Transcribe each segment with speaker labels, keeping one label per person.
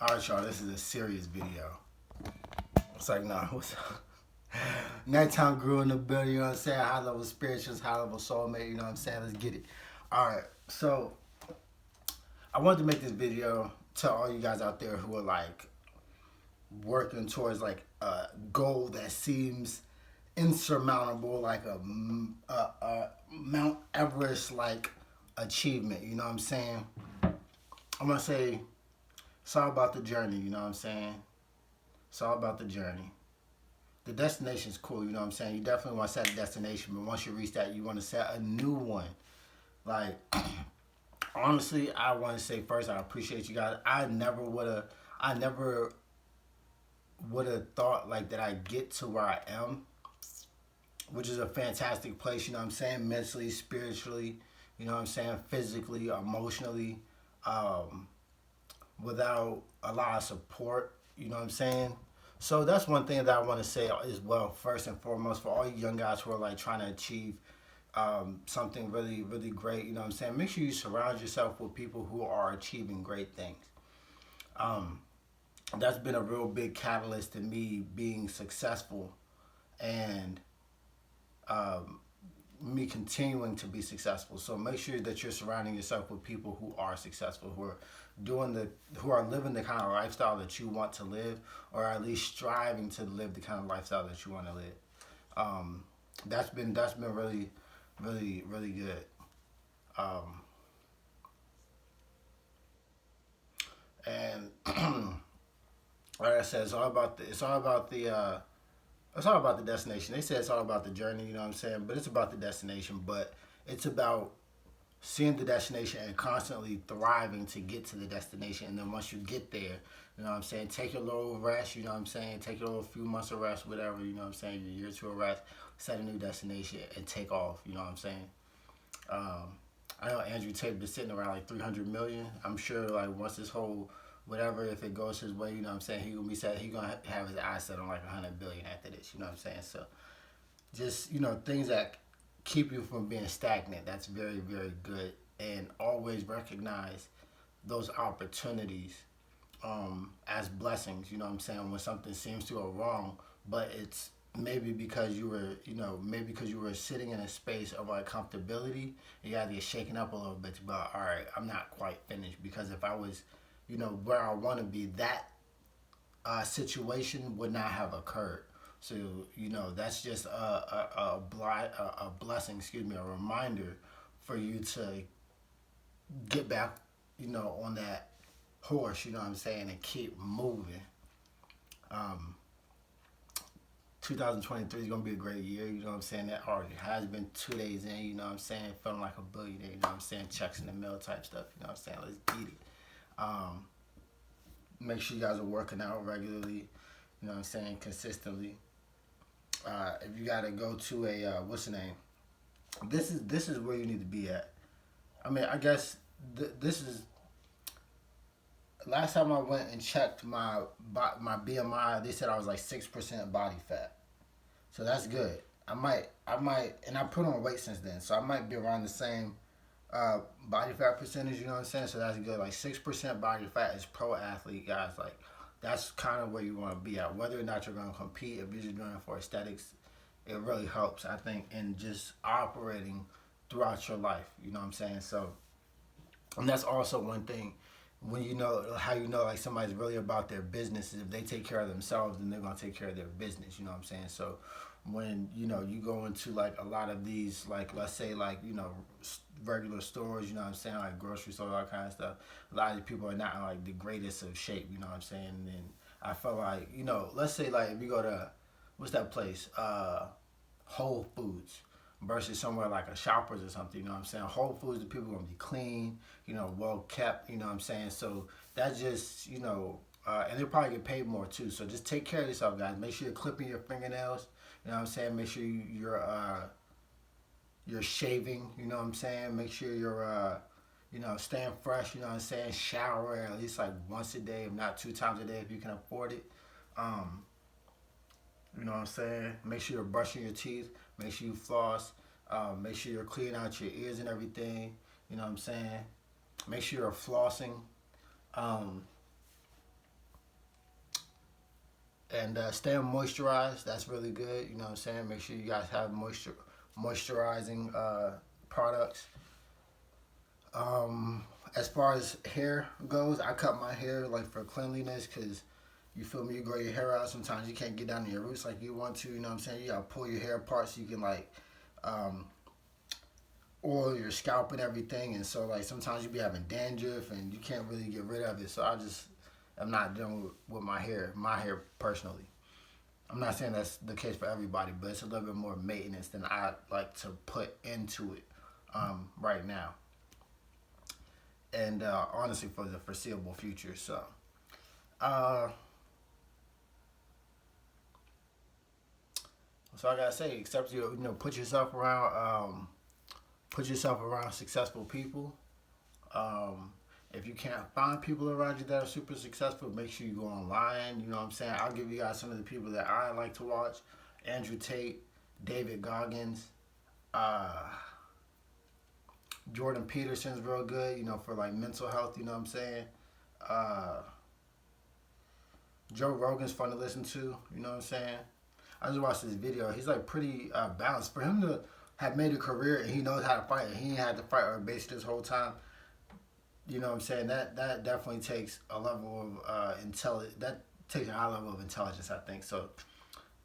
Speaker 1: Alright, y'all, this is a serious video. It's like, nah, what's up? Nighttime grew in the building, you know what I'm saying? High level spirituals, high level soulmate, you know what I'm saying? Let's get it. Alright, so I wanted to make this video to all you guys out there who are like working towards like a goal that seems insurmountable, like a Mount Everest like achievement, you know what I'm saying? I'm gonna say it's all about the journey, you know what I'm saying? It's all about the journey. The destination's cool, you know what I'm saying? You definitely want to set a destination, but once you reach that, you want to set a new one. Like, honestly, I want to say first, I appreciate you guys. I never would have thought like that I get to where I am, which is a fantastic place, you know what I'm saying? Mentally, spiritually, you know what I'm saying? Physically, emotionally, um, without a lot of support, you know what I'm saying? So that's one thing that I want to say as well, first and foremost, for all you young guys who are like trying to achieve something really, really great, you know what I'm saying? Make sure you surround yourself with people who are achieving great things. Um, that's been a real big catalyst to me being successful and um, me continuing to be successful. So make sure that you're surrounding yourself with people who are successful, who are living the kind of lifestyle that you want to live, or at least striving to live the kind of lifestyle that you want to live. Um, that's been really, really, really good. Um, and like I said, it's all about the destination. They say it's all about the journey, you know what I'm saying? But it's about the destination. But it's about seeing the destination and constantly thriving to get to the destination. And then once you get there, you know what I'm saying, take your little rest, you know what I'm saying, take your little few months of rest, whatever, you know what I'm saying, your year to a rest, set a new destination and take off, you know what I'm saying. Um, I know Andrew Tate is sitting around like 300 million. I'm sure like once this whole whatever, if it goes his way, you know what I'm saying, he gonna have his eyes set on like 100 billion after this, you know what I'm saying. So just things that keep you from being stagnant. That's very, very good, and always recognize those opportunities as blessings. You know what I'm saying? When something seems to go wrong, but it's maybe because you were sitting in a space of like comfortability, you gotta get shaken up a little bit to be like, all right, I'm not quite finished, because if I was, where I want to be, that situation would not have occurred. So that's just a blessing, excuse me, a reminder for you to get back, on that horse. You know what I'm saying, and keep moving. Um, 2023 is gonna be a great year. You know what I'm saying. That already has been 2 days in. You know what I'm saying. Feeling like a billionaire. You know what I'm saying. Checks in the mail type stuff. You know what I'm saying. Let's get it. Um, Make sure you guys are working out regularly. You know what I'm saying, consistently. If you gotta go to a what's the name? This is where you need to be at. I mean, I guess this is last time I went and checked my BMI. They said I was like 6% body fat, so that's good. And I put on weight since then, so I might be around the same body fat percentage. You know what I'm saying? So that's good. Like 6% body fat is pro athlete guys. Like that's kind of where you want to be at. Whether or not you're going to compete, if you're just doing it for aesthetics, it really helps, I think, in just operating throughout your life. You know what I'm saying? So, and that's also one thing. When you know how you know like somebody's really about their business is if they take care of themselves, then they're gonna take care of their business. You know what I'm saying? So when you go into like a lot of these, like let's say like regular stores, you know what I'm saying, like grocery store, all kind of stuff, a lot of these people are not in like the greatest of shape. You know what I'm saying? And I feel like let's say like if you go to what's that place, Whole Foods, versus somewhere like a Shoppers or something, you know what I'm saying? Whole Foods, the people are gonna be clean, well kept, you know what I'm saying? So that just, and they'll probably get paid more too. So just take care of yourself, guys. Make sure you're clipping your fingernails, you know what I'm saying? Make sure you're shaving, you know what I'm saying? Make sure you're staying fresh, you know what I'm saying? Shower at least like once a day, if not 2 times a day if you can afford it. Um, you know what I'm saying? Make sure you're brushing your teeth. Make sure you floss. Make sure you're cleaning out your ears and everything. You know what I'm saying? Make sure you're flossing. Um, And staying moisturized, that's really good. You know what I'm saying? Make sure you guys have moisturizing products. As far as hair goes, I cut my hair like for cleanliness because you feel me, you grow your hair out. Sometimes you can't get down to your roots like you want to. You know what I'm saying? You gotta pull your hair apart so you can like um, oil your scalp and everything. And so like sometimes you be having dandruff and you can't really get rid of it. So I'm not dealing with my hair personally. I'm not saying that's the case for everybody, but it's a little bit more maintenance than I like to put into it right now. And honestly, for the foreseeable future. So, uh, so I gotta say, except put yourself around successful people. Um, if you can't find people around you that are super successful, make sure you go online. You know what I'm saying? I'll give you guys some of the people that I like to watch: Andrew Tate, David Goggins, uh, Jordan Peterson's real good. You know, for like mental health. You know what I'm saying? Uh, Joe Rogan's fun to listen to. You know what I'm saying? I just watched this video. He's like pretty balanced. For him to have made a career and he knows how to fight and he ain't had to fight or base this whole time. You know what I'm saying? That definitely takes a level of intelligence. That takes a high level of intelligence, I think. So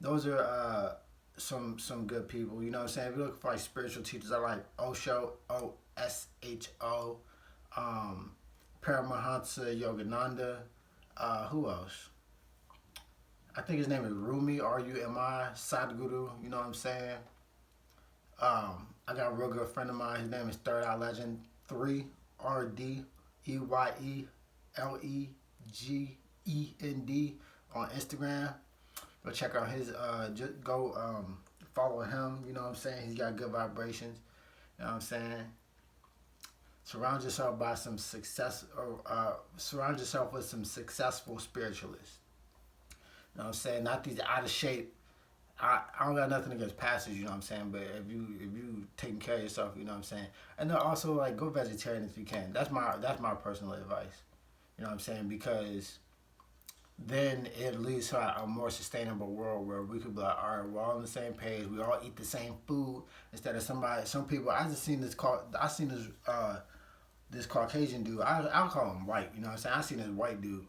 Speaker 1: those are some good people. You know what I'm saying? If you're looking for like spiritual teachers, I like Osho, Osho, um, Paramahansa Yogananda. Who else? I think his name is Rumi, Rumi, Sadhguru. You know what I'm saying? I got a real good friend of mine. His name is Third Eye Legend 3 RDEYELEGEND on Instagram. Go check out his. Just go follow him. You know what I'm saying? He's got good vibrations. You know what I'm saying? Surround yourself by some success, or surround yourself with some successful spiritualists. You know what I'm saying? Not these out of shape. I don't got nothing against pastors, you know what I'm saying? But if you taking care of yourself, you know what I'm saying? And then also like go vegetarian if you can. That's my personal advice. You know what I'm saying? Because then it leads to a more sustainable world where we could be like, all right, we're all on the same page. We all eat the same food instead of some people. I seen this Caucasian dude. I'll call him white. You know what I'm saying? I seen this white dude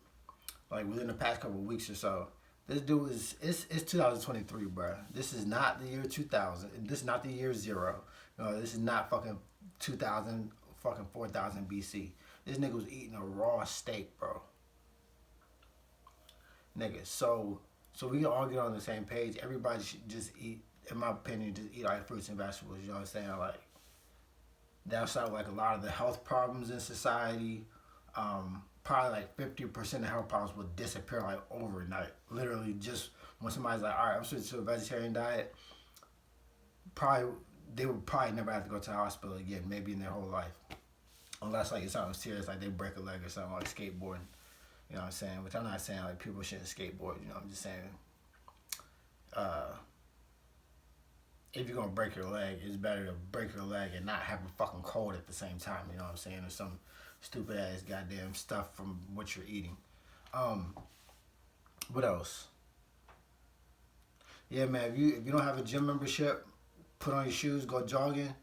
Speaker 1: like within the past couple of weeks or so. This dude it's 2023, bro. This is not the year 2000. This is not the year zero. No, this is not fucking 2000, fucking 4000 BC. This nigga was eating a raw steak, bro. Nigga, so we can all get on the same page. Everybody should just eat, in my opinion, just eat like fruits and vegetables. You know what I'm saying? Like that'll solve like a lot of the health problems in society. Probably like 50% of health problems will disappear like overnight. Literally, just when somebody's like, all right, I'm switching to a vegetarian diet, probably they would probably never have to go to the hospital again, maybe in their whole life. Unless like it's something serious, like they break a leg or something, like skateboarding. You know what I'm saying? Which I'm not saying like people shouldn't skateboard, you know, I'm just saying if you're gonna break your leg, it's better to break your leg and not have a fucking cold at the same time, you know what I'm saying? Or some stupid ass goddamn stuff from what you're eating. What else? Yeah, man. If you don't have a gym membership, put on your shoes, go jogging.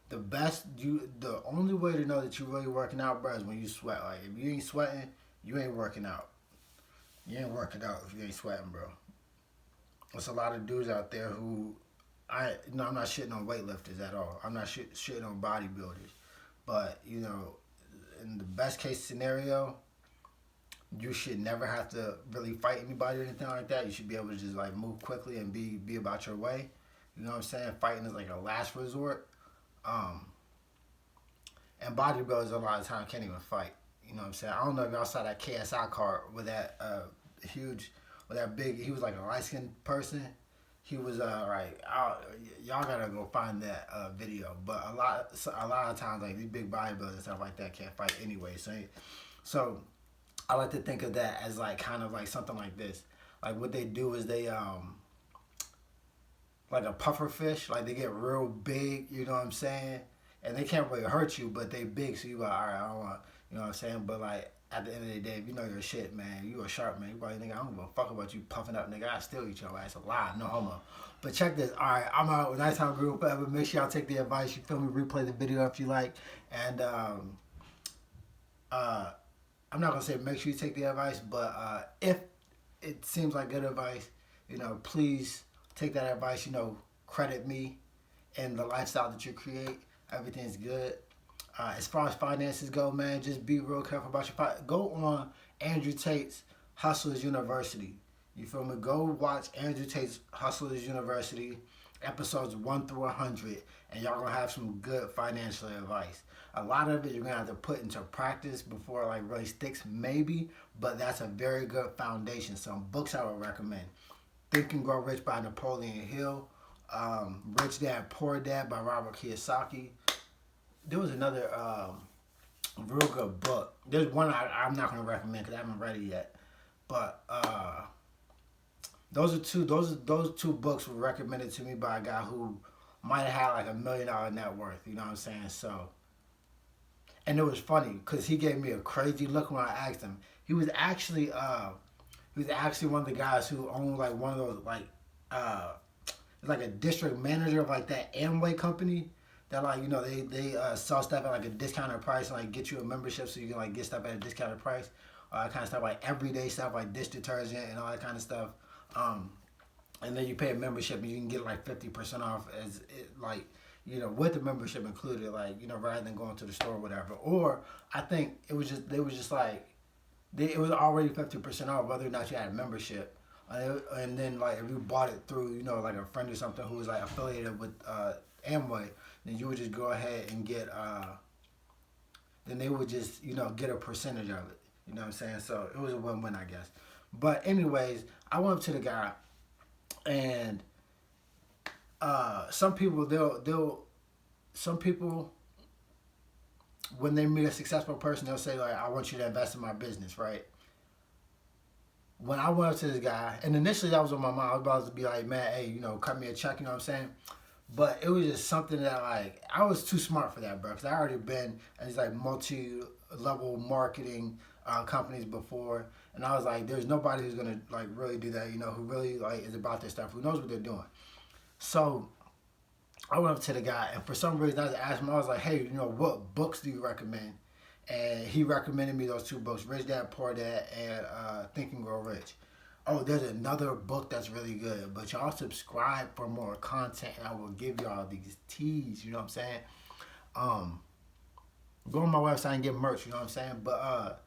Speaker 1: The only way to know that you're really working out, bro, is when you sweat. Like if you ain't sweating, you ain't working out. You ain't working out if you ain't sweating, bro. There's a lot of dudes out there who I'm not shitting on weightlifters at all. I'm not shitting on bodybuilders, but you know, in the best case scenario, you should never have to really fight anybody or anything like that. You should be able to just like move quickly and be about your way. You know what I'm saying? Fighting is like a last resort. And bodybuilders a lot of times can't even fight. You know what I'm saying? I don't know if y'all saw that KSI card with that big. He was like a light skinned person. He was right. Y'all gotta go find that video. But a lot of times like these big bodybuilders and stuff like that can't fight anyway. So I like to think of that as like kind of like something like this. Like what they do is they like a puffer fish. Like they get real big. You know what I'm saying? And they can't really hurt you, but they big. So you like, all right, I don't want. You know what I'm saying? But like at the end of the day, if you know your shit, man, you a sharp, man. You probably think, I don't give a fuck about you puffing up, nigga. I still eat your ass alive. No homo. But check this. All right, I'm out with Nighttime Groove forever. Make sure y'all take the advice. You feel me? Replay the video if you like. And I'm not going to say make sure you take the advice, but if it seems like good advice, you know, please take that advice, you know, credit me and the lifestyle that you create. Everything's good. As far as finances go, man, just be real careful about your finances. Go on Andrew Tate's Hustlers University. You feel me? Go watch Andrew Tate's Hustlers University, episodes 1 through 100, and y'all gonna have some good financial advice. A lot of it you're gonna have to put into practice before it like really sticks, maybe, but that's a very good foundation. Some books I would recommend: Think and Grow Rich by Napoleon Hill, Rich Dad Poor Dad by Robert Kiyosaki. There was another real good book. There's one I'm not gonna recommend because I haven't read it yet. But those two books were recommended to me by a guy who might have had like $1 million net worth. You know what I'm saying? So, and it was funny because he gave me a crazy look when I asked him. He was actually one of the guys who owned like one of those like a district manager of like that Amway company. That like, you know, they sell stuff at like a discounted price and like get you a membership so you can like get stuff at a discounted price. Kind of stuff like everyday stuff like dish detergent and all that kind of stuff. And then you pay a membership and you can get like 50% off as it, like, you know, with the membership included, like, you know, rather than going to the store or whatever. Or I think it was just it was already 50% off whether or not you had a membership. And then like if you bought it through, you know, like a friend or something who was like affiliated with Amway, then you would just go ahead and get then they would just, you know, get a percentage of it. You know what I'm saying? So it was a win-win, I guess. But anyways, I went up to the guy, and some people when they meet a successful person, they'll say like, I want you to invest in my business, right? When I went up to this guy, and initially that was on my mind, I was about to be like, man, hey, you know, cut me a check, you know what I'm saying? But it was just something that like, I was too smart for that, bro, because I already been in these like multi-level marketing companies before, and I was like, there's nobody who's gonna like really do that, you know, who really like is about this stuff, who knows what they're doing. So I went up to the guy, and for some reason I just asked him, I was like, hey, you know, what books do you recommend? And he recommended me those two books, Rich Dad Poor Dad and Think and Grow Rich. Oh, there's another book that's really good, but y'all subscribe for more content, and I will give y'all these teas, you know what I'm saying? Go on my website and get merch, you know what I'm saying? But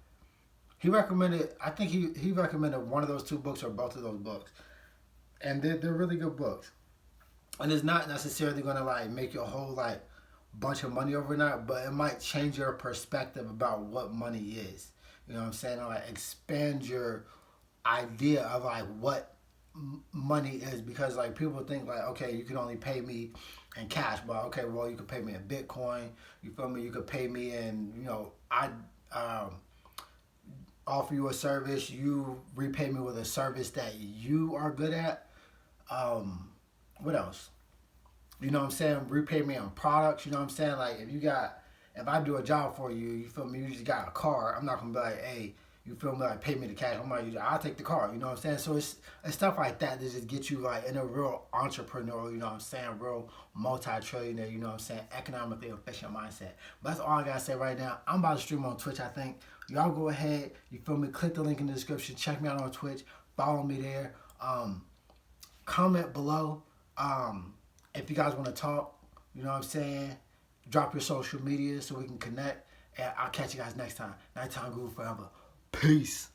Speaker 1: he recommended, I think he recommended one of those two books or both of those books. And they're really good books. And it's not necessarily going to like make you a whole like bunch of money overnight, but it might change your perspective about what money is. You know what I'm saying? Or like expand your idea of like what money is, because like people think like, okay, you can only pay me in cash, but okay, well, you could pay me in Bitcoin, you feel me, you could pay me in, you know, I offer you a service, you repay me with a service that you are good at. What else? You know what I'm saying? Repay me on products, you know what I'm saying? Like if I do a job for you, you feel me, you just got a car, I'm not gonna be like, hey, you feel me, like pay me the cash, I'll take the car, you know what I'm saying? So it's stuff like that just get you like in a real entrepreneurial, you know what I'm saying, real multi-trillionaire, you know what I'm saying, economically efficient mindset. But that's all I gotta say right now. I'm about to stream on Twitch, I think. Y'all go ahead, you feel me, click the link in the description, check me out on Twitch, follow me there, comment below, if you guys want to talk, you know what I'm saying, drop your social media so we can connect, and I'll catch you guys next time. Nighttime Groove forever. Peace.